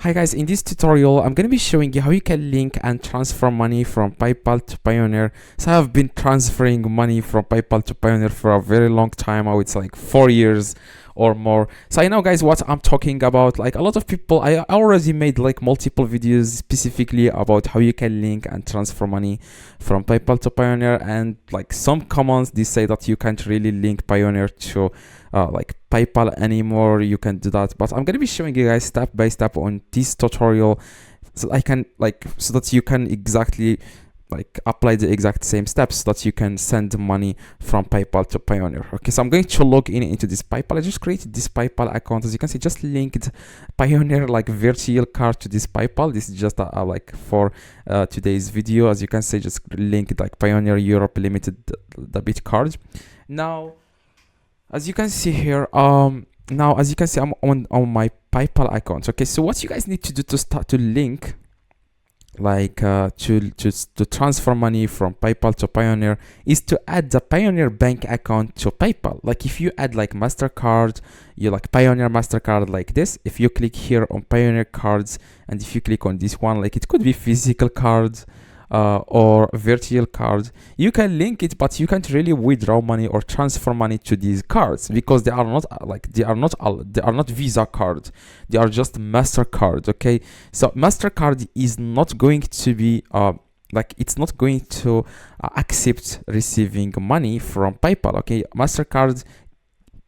Hi guys, in this tutorial I'm going to be showing you how you can link and transfer money from PayPal to Payoneer. So I've been transferring money from PayPal to Payoneer for a very long time. I would say like 4 years or more. So I know guys what I'm talking about. Like a lot of people, I already made like multiple videos specifically about how you can link and transfer money from PayPal to Payoneer, and like some comments they say that you can't really link Payoneer to like PayPal anymore. You can do that, but I'm gonna be showing you guys step by step on this tutorial, so I can so that you can exactly apply the exact same steps so that you can send money from PayPal to Payoneer. Okay, so I'm going to log in into this PayPal. I just created this PayPal account. As you can see, just linked Payoneer virtual card to this PayPal. This is just for today's video. As you can see, just linked Payoneer Europe Limited debit card. Now, as you can see here, now as you can see, I'm on my PayPal account. Okay, so what you guys need to do to start to link to transfer money from PayPal to Payoneer is to add the Payoneer bank account to PayPal. Like if you add MasterCard, you Payoneer MasterCard like this. If you click here on Payoneer cards, and if you click on this one, it could be physical cards or virtual cards, you can link it, but you can't really withdraw money or transfer money to these cards because they are not they are not Visa cards. They are just MasterCard. Okay, so MasterCard is not going to be it's not going to accept receiving money from PayPal. Okay, MasterCard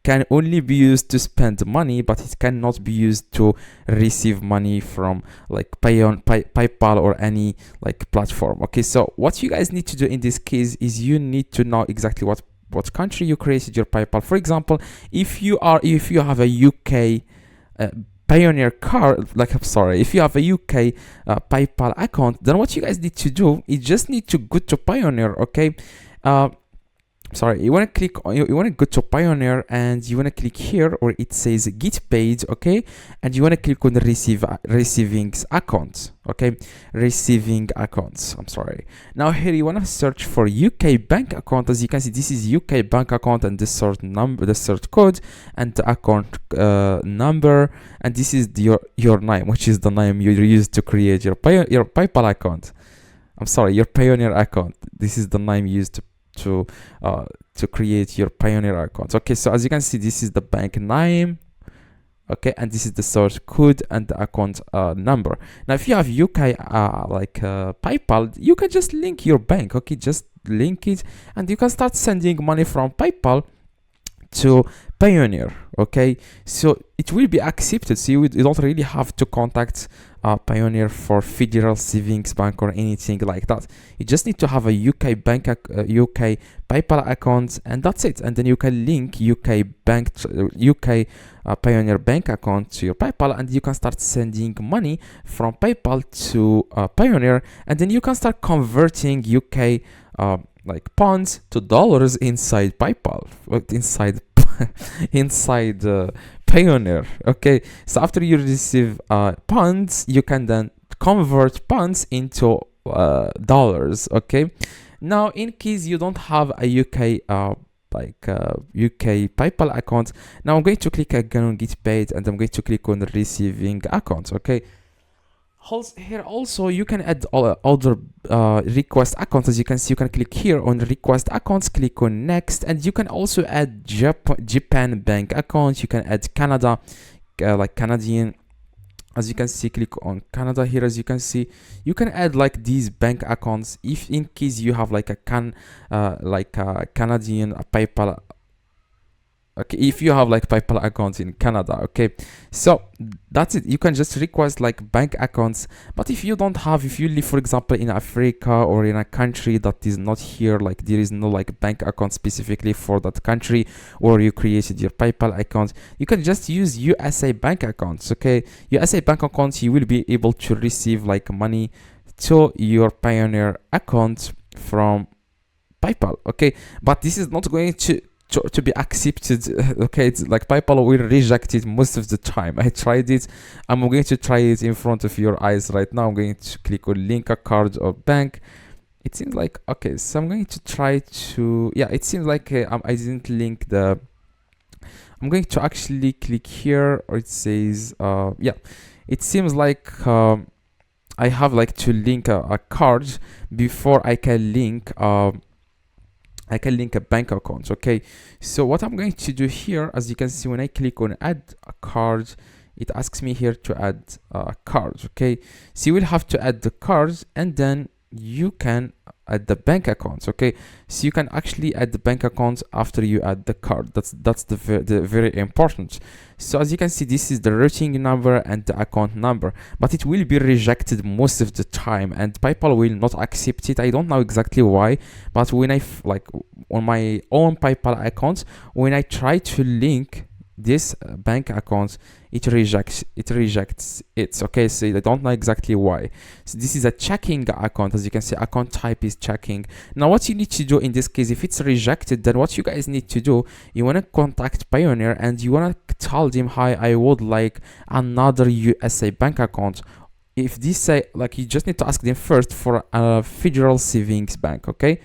can only be used to spend money, but it cannot be used to receive money from PayPal or any platform. Okay, so what you guys need to do in this case is you need to know exactly what country you created your PayPal. For example, if you have a UK Payoneer card, if you have a UK PayPal account, then what you guys need to do is just need to go to Payoneer. Okay, you want to click on, you want to go to Payoneer, and you want to click here where it says get paid. Okay, and you want to click on the receiving accounts. Okay, receiving accounts, now here you want to search for UK bank account. As you can see, this is UK bank account, and the sort number, the sort code, and the account number, and this is your name, which is the name you use to create your PayPal account. Your Payoneer account. This is the name used to create your Payoneer account. Okay, so as you can see, this is the bank name. Okay, and this is the source code and the account number. Now if you have UK PayPal, you can just link your bank. Okay, just link it, and you can start sending money from PayPal to Payoneer. Okay, so it will be accepted. So you don't really have to contact Payoneer for Federal Savings Bank or anything like that. You just need to have a UK bank, UK PayPal account, and that's it. And then you can link UK Payoneer bank account to your PayPal, and you can start sending money from PayPal to Payoneer, and then you can start converting UK pounds to dollars inside PayPal, inside Payoneer. Okay, so after you receive pounds, you can then convert pounds into dollars. Okay, now in case you don't have a UK UK PayPal account, now I'm going to click again on get paid, and I'm going to click on the receiving account. Okay, here also you can add other request accounts. As you can see, you can click here on request accounts, click on next, and you can also add Japan bank account. You can add Canada, Canadian. As you can see, click on Canada here. As you can see, you can add these bank accounts if in case you have a Canadian PayPal. Okay, if you have PayPal accounts in Canada. Okay, so that's it. You can just request bank accounts. But if you don't have, if you live for example in Africa or in a country that is not here, there is no bank account specifically for that country, or you created your PayPal account, you can just use USA bank accounts. Okay, USA bank accounts, you will be able to receive money to your Payoneer account from PayPal. Okay, but this is not going to be accepted. Okay, it's PayPal will reject it most of the time. I tried it. I'm going to try it in front of your eyes right now. I'm going to click on link a card or bank. It seems okay, so I'm going to try to, yeah, it seems I didn't link the, I'm going to actually click here, or it says yeah, it seems like I have like to link a card before I can link a bank account. Okay, so what I'm going to do here, as you can see, when I click on add a card, it asks me here to add a card. Okay, so you will have to add the cards, and then you can add the bank accounts. Okay, so you can actually add the bank accounts after you add the card. That's the very important. So as you can see, this is the routing number and the account number, but it will be rejected most of the time, and PayPal will not accept it. I don't know exactly why, but when like on my own PayPal account, when I try to link this bank account, it rejects it. Okay, so I don't know exactly why. So this is a checking account. As you can see, account type is checking. Now what you need to do in this case, if it's rejected, then what you guys need to do, you want to contact Payoneer and you want to tell them, hi, I would like another USA bank account. If this say, like, you just need to ask them first for a federal savings bank. Okay,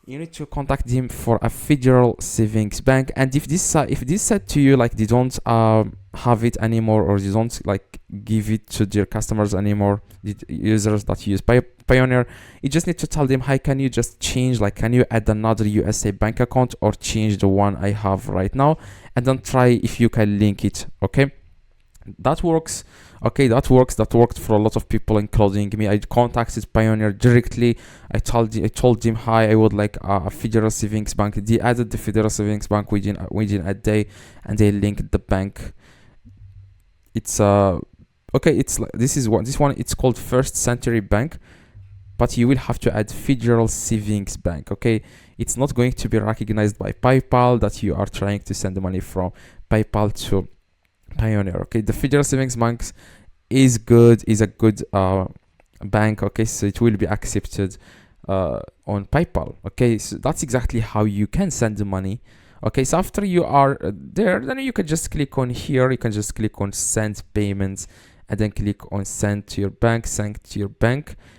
you need to contact them for a federal savings bank, and if this said to you like they don't have it anymore, or they don't like give it to their customers anymore, the users that use Payoneer, you just need to tell them, hi, can you just change, like, can you add another USA bank account or change the one I have right now, and then try if you can link it. Okay, that works. Okay, that worked for a lot of people, including me. I contacted Payoneer directly. I told them, hi, I would like a federal savings bank. They added the federal savings bank within a day, and they linked the bank. It's okay, it's like this one, it's called First Century Bank, but you will have to add federal savings bank. Okay, it's not going to be recognized by PayPal that you are trying to send the money from PayPal to Payoneer. Okay, the federal savings banks is a good bank. Okay, so it will be accepted on PayPal. Okay, so that's exactly how you can send the money. Okay, so after you are there, then you can just click on here. You can just click on send payments, and then click on send to your bank,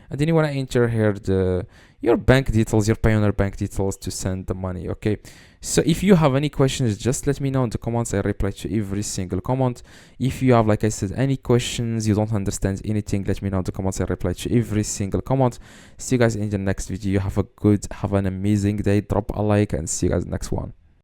and then you want to enter here your bank details, your Payoneer bank details to send the money. Okay, so if you have any questions, just let me know in the comments. I reply to every single comment. If you have, like I said, any questions, you don't understand anything, let me know in the comments. I reply to every single comment. See you guys in the next video. Have an amazing day. Drop a like, and see you guys next one.